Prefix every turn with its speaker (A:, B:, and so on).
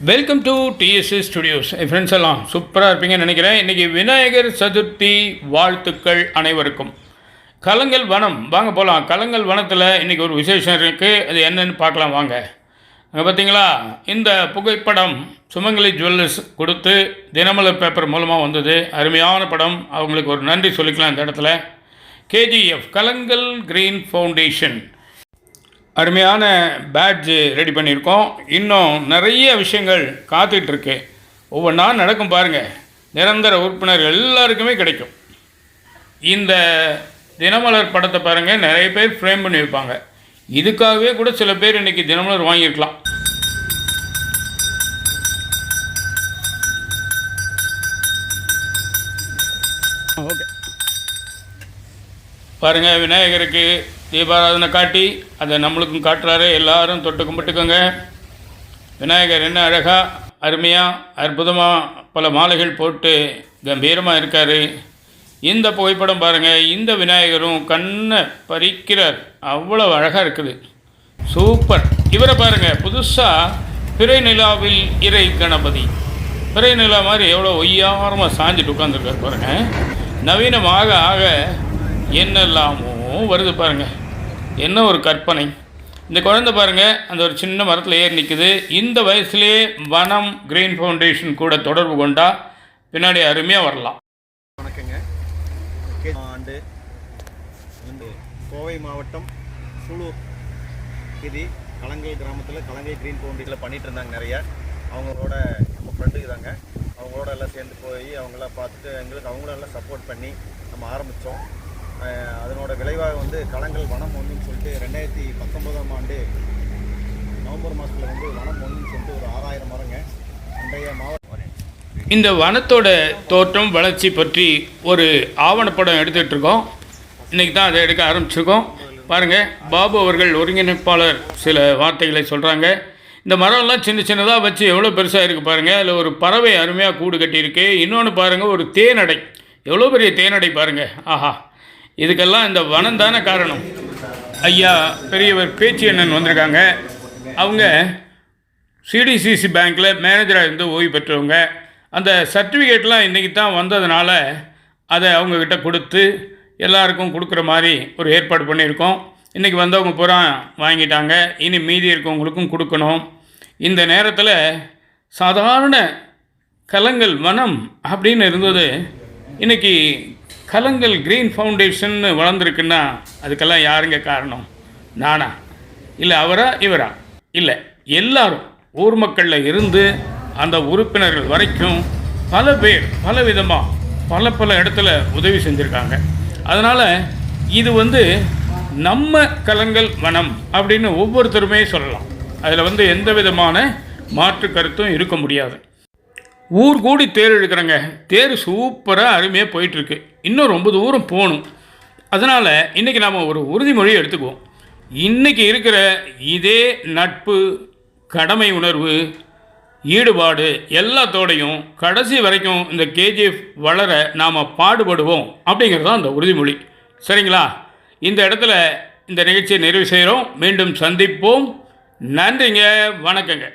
A: Welcome to DSC studios. Friends எல்லாம் சூப்பராக இருப்பீங்கன்னு நினைக்கிறேன். இன்றைக்கி விநாயகர் சதுர்த்தி வாழ்த்துக்கள் அனைவருக்கும். கலங்கல் வனம் வாங்க போகலாம். கலங்கல் வனத்தில் இன்றைக்கி ஒரு விசேஷம் இருக்குது. அது என்னன்னு பார்க்கலாம் வாங்க. அங்கே பார்த்தீங்களா, இந்த புகைப்படம் சுமங்கலி ஜுவல்லர்ஸ் கொடுத்து தினமலர் பேப்பர் மூலமாக வந்தது. அருமையான படம். அவங்களுக்கு ஒரு நன்றி சொல்லிக்கலாம் இந்த இடத்துல. கேஜிஎஃப் கலங்கல் கிரீன் ஃபவுண்டேஷன் அருமையான பேட்ஜ் ரெடி பண்ணியிருக்கோம். இன்னும் நிறைய விஷயங்கள் காத்துட்ருக்கு. ஒவ்வொன்றா நடக்கும் பாருங்கள். நிரந்தர உறுப்பினர்கள் எல்லாருக்குமே கிடைக்கும். இந்த தினமலர் படத்தை பாருங்கள், நிறைய பேர் ஃப்ரேம் பண்ணி வைப்பாங்க. இதுக்காகவே கூட சில பேர் இன்றைக்கி தினமலர் வாங்கியிருக்கலாம். ஓகே பாருங்கள், விநாயகருக்கு தீபாராதனை காட்டி அதை நம்மளுக்கும் காட்டுறாரு. எல்லாரும் தொட்டு கும்பிட்டுக்கோங்க. விநாயகர் என்ன அழகாக அருமையாக அற்புதமாக பல மாலைகள் போட்டு கம்பீரமாக இருக்கார். இந்த புகைப்படம் பாருங்கள். இந்த விநாயகரும் கண்ணை பறிக்கிறார். அவ்வளோ அழகாக இருக்குது. சூப்பர். இவரை பாருங்கள், புதுசாக பிறை நிலாவில் இறை கணபதி. பிறை நிலா மாதிரி எவ்வளோ ஒய்யாரமாக சாஞ்சிட்டு உட்காந்துருக்கார் பாருங்கள். நவீனமாக ஆக என்னெல்லாமோ வருது பாருங்கள். என்ன ஒரு கற்பனை. இந்த குழந்தை பாருங்கள், அந்த ஒரு சின்ன மரத்தில் ஏறி நிற்குது. இந்த வயசுலேயே வனம் கிரீன் ஃபவுண்டேஷன் கூட தொடர்பு கொண்டா பின்னாடி அருமையாக வரலாம்.
B: வணக்கங்க. ஆண்டு கோவை மாவட்டம் சூலூர் கிரி கலங்கல் கிராமத்தில் கலங்கல் கிரீன் ஃபவுண்டேஷனில் பண்ணிகிட்டு இருந்தாங்க நிறைய. அவங்களோட நம்ம ஃப்ரெண்டுக்கு தாங்க. அவங்களோட எல்லாம் சேர்ந்து போய் அவங்களாம் பார்த்துட்டு எங்களுக்கு அவங்களெல்லாம் சப்போர்ட் பண்ணி நம்ம ஆரம்பித்தோம். அதனோட விளைவாக வந்து கலங்கல் வனம் ஒன்றுன்னு சொல்லிட்டு 2019ஆம் ஆண்டு நவம்பர் மாதத்தில் வந்து வனம் ஒன்றுன்னு சொல்லிட்டு ஒரு 6000 மரங்க அன்றைய மாவட்டம்.
A: இந்த வனத்தோட தோற்றம் வளர்ச்சி பற்றி ஒரு ஆவணப்படம் எடுத்துகிட்ருக்கோம். இன்றைக்கி தான் அதை எடுக்க ஆரம்பிச்சிருக்கோம். பாருங்கள், பாபு அவர்கள் ஒருங்கிணைப்பாளர் சில வார்த்தைகளை சொல்கிறாங்க. இந்த மரம்லாம் சின்ன சின்னதாக வச்சு எவ்வளோ பெருசாக இருக்குது பாருங்கள். அதில் ஒரு பறவை அருமையாக கூடு கட்டியிருக்கு. இன்னொன்று பாருங்கள், ஒரு தேனடை. எவ்வளோ பெரிய தேனடை பாருங்கள். ஆஹா, இதுக்கெல்லாம் இந்த வனம் தானே காரணம். ஐயா பெரியவர் பேச்சு அண்ணன் வந்திருக்காங்க. அவங்க சிடிசிசி பேங்க்கில் மேனேஜராக இருந்து ஓய்வு பெற்றவங்க. அந்த சர்டிஃபிகேட்லாம் இன்றைக்கி தான் வந்ததுனால அதை அவங்கக்கிட்ட கொடுத்து எல்லாருக்கும் கொடுக்குற மாதிரி ஒரு ஏற்பாடு பண்ணியிருக்கோம். இன்றைக்கி வந்தவங்க பூரா வாங்கிட்டாங்க. இனி மீதி இருக்கவங்களுக்கும் கொடுக்கணும். இந்த நேரத்தில் சாதாரண கலங்கல் வனம் அப்படின்னு இருந்தது. இன்றைக்கி கலங்கல் கிரீன் ஃபவுண்டேஷன் வளர்ந்துருக்குன்னா அதுக்கெல்லாம் யாருங்க காரணம்? நானா? இல்லை அவரா இவரா? இல்லை, எல்லாரும் ஊர் மக்களில் இருந்து அந்த உறுப்பினர்கள் வரைக்கும் பல பேர் பல விதமாக பல இடத்துல உதவி செஞ்சுருக்காங்க. அதனால் இது வந்து நம்ம கலங்கல் வனம் அப்படின்னு ஒவ்வொருத்தருமே சொல்லலாம். அதில் எந்த விதமான மாற்று கருத்தும் இருக்க முடியாது. ஊர் கூடி தேர் எடுக்கிறேங்க. தேர் சூப்பராக அருமையாக போயிட்டுருக்கு. இன்னும் ரொம்ப தூரம் போகணும். அதனால் இன்றைக்கி நாம் ஒரு உறுதிமொழியை எடுத்துக்குவோம். இன்றைக்கி இருக்கிற இதே நட்பு, கடமை உணர்வு, ஈடுபாடு எல்லாத்தோடையும் கடைசி வரைக்கும் இந்த கேஜிஎஃப் வளர நாம் பாடுபடுவோம் அப்படிங்கிறது தான் அந்த உறுதிமொழி. சரிங்களா? இந்த இடத்துல இந்த நிகழ்ச்சியை நிறைவு செய்கிறோம். மீண்டும் சந்திப்போம். நன்றிங்க, வணக்கங்க.